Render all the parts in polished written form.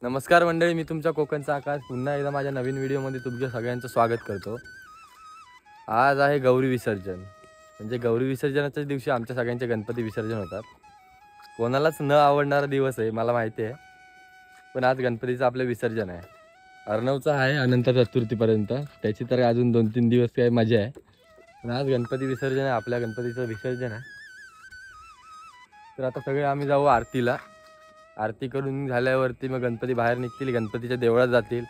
नमस्कार मंडळी, मी तुमच्या कोकणचा आकाश पुन्हा एकदा माझ्या नवीन व्हिडिओमध्ये तुमच्या सगळ्यांचं स्वागत करतो। आज आहे गौरी विसर्जन, म्हणजे गौरी विसर्जनाच्या दिवशी आमच्या सगळ्यांचे गणपती विसर्जन होतात। कोणालाच न आवडणारा दिवस आहे मला माहिती आहे, पण आज गणपतीचं आपलं विसर्जन आहे। अर्णवचं आहे अनंत चतुर्थीपर्यंत, त्याची तर अजून 2-3 दिवस काय मजा आहे, पण आज गणपती विसर्जन आहे, आपल्या गणपतीचं विसर्जन आहे। तर आता सगळे आम्ही जाऊ आरतीला। आरती करून झाल्यावरती मग गणपती बाहेर निघतील, गणपतीच्या देवळात जातील।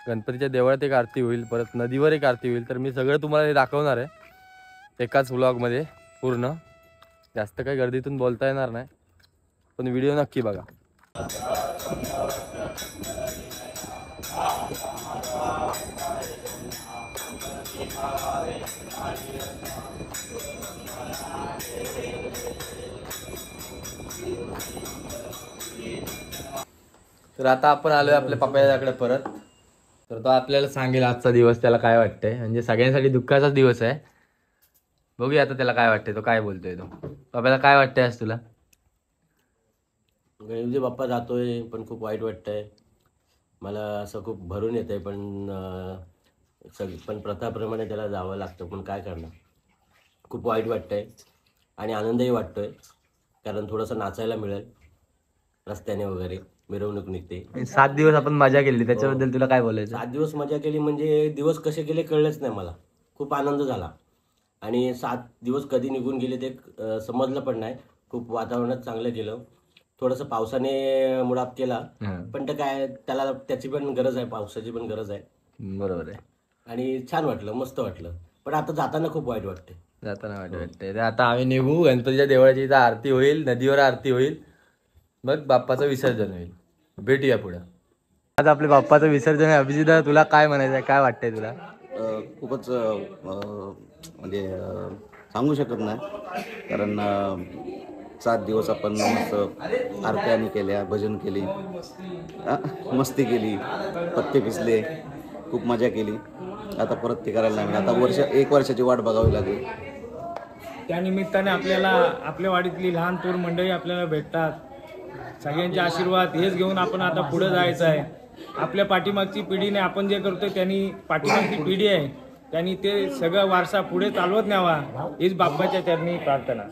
गणपतीच्या देवळात एक आरती होईल, परत नदीवर एक आरती होईल। तर मी सगळं तुम्हाला हे दाखवणार आहे एकाच व्लॉगमध्ये पूर्ण। जास्त काही गर्दीतून बोलता येणार नाही, पण व्हिडिओ नक्की बघा। तर आता आपण आलोय आपल्या पप्पाच्याकडे परत। तर तो आपल्याला सांगेल आजचा दिवस त्याला काय वाटतंय, म्हणजे सगळ्यांसाठी दुःखाचाच दिवस आहे। बघूया आता त्याला काय वाटतंय, तो काय बोलतोय। तो पप्पाला काय वाटतंय आज तुला? गणपती बाप्पा जातोय पण खूप वाईट वाटतंय मला, असं खूप भरून येतंय, पण प्रथाप्रमाणे त्याला जावं लागतं, पण काय करणार। खूप वाईट वाटतंय आणि आनंदही वाटतोय, कारण थोडंसं नाचायला मिळेल रस्त्याने वगैरे, मिरवणूक निघते। 7 दिवस आपण मजा केली, त्याच्याबद्दल तुला काय बोलायचं? 7 दिवस मजा केली म्हणजे दिवस कसे गेले कळलेच नाही मला, खूप आनंद झाला। आणि 7 दिवस कधी निघून गेले ते समजलं पण नाही। खूप वातावरणात चांगलं गेलं, थोडंसं पावसाने मुडाप केला, पण तर काय त्याला त्याची पण गरज आहे, पावसाची पण गरज आहे। बरोबर आहे। आणि छान वाटलं, मस्त वाटलं, पण आता जाताना खूप वाईट वाटते। जाताना वाईट वाटतंय। तर आता आम्ही निघू, गणपतीच्या देवळाची इथं आरती होईल, नदीवर आरती होईल, मग बाप्पाचं विसर्जन होईल। भेटूया पुढं। आज आपल्या बाप्पाचं विसर्जन आहे। अभिजित, तुला काय म्हणायचं आहे, काय वाटतंय तुला? खूपच म्हणजे सांगू शकत नाही, कारण 7 दिवस आपण मस्त आरत्यानी केल्या, भजन केली, मस्ती केली, पत्ते पिसले, खूप मजा केली। आता परत ते करायला लागणार, आता 1 वर्षाची वाट बघावी लागेल। त्यानिमित्ताने आपल्याला आपल्या वाडीतली लहान थोर मंडळी आपल्याला भेटतात, सगळ्यांचे आशीर्वाद हेच घेऊन आपण आता पुढे जायचं आहे। आपल्या पाठीमागची पिढीने आपण जे करतोय, त्यांनी पाठीमागची पिढी आहे त्यांनी ते सगळं वारसा पुढे चालवत न्यावा, हीच बाप्पाच्या चरणी प्रार्थना।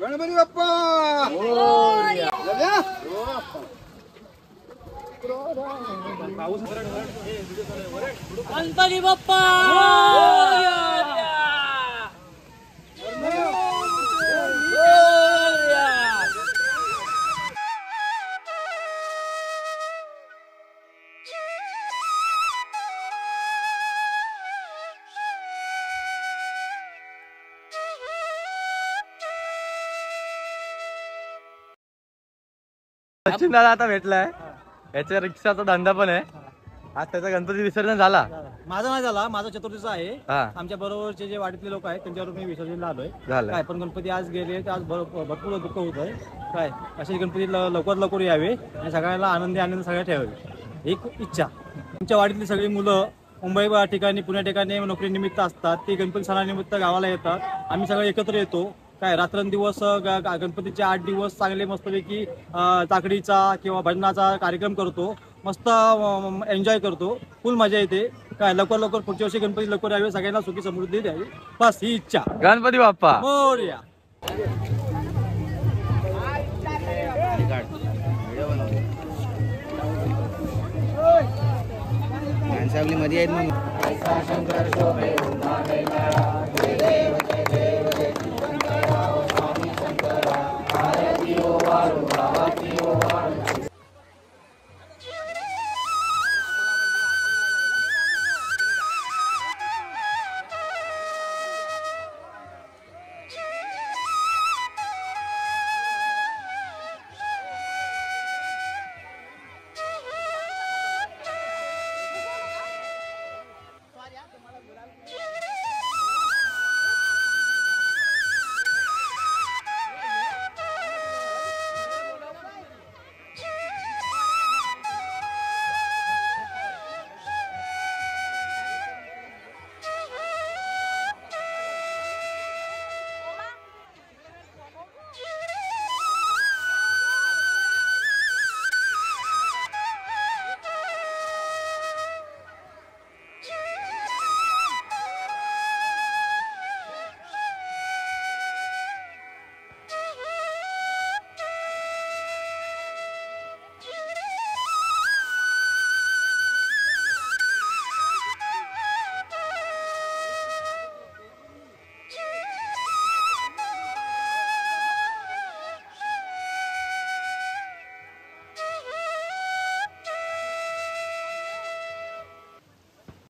गणपती बाप्पा गणपती बाप्पा सचिन दादा आता भेटलाय, याच्या रिक्षाचा धंदा पण आहे. आज त्याचा गणपती विसर्जन झाला. माझा नाही झाला, माझा चतुर्थीचा आहे. हा आमच्या बरोबरचे जे वाडीतले लोक आहेत त्यांच्यावर मी विसर्जनला आलोय. झालं. काय पण गणपती आज गेले तर आज भरपूर दुःख होत आहे. काय असे गणपती लवकर लवकर यावे आणि सगळ्यांना आनंदी आनंद सगळ्या ठेवावे एक इच्छा. आमच्या वाडीतली सगळी मुलं मुंबई ठिकाणी पुण्या ठिकाणी नोकरीनिमित्त असतात, ते गणपती सणानिमित्त गावाला येतात. आम्ही सगळे एकत्र येतो. काय रात्रंदिवस गणपतीचे 8 दिवस चांगले मस्तपैकी ताकडीचा किंवा भजनाचा कार्यक्रम करतो. मस्त एन्जॉय करतो. फुल मजा येते. काय लवकर लवकर पुढच्या वर्षी गणपती लवकर यावे, सगळ्यांना सुखी समृद्धी द्यावी, बस ही इच्छा. गणपती बाप्पा मोरया. माणसं आपली मध्ये आहेत मग.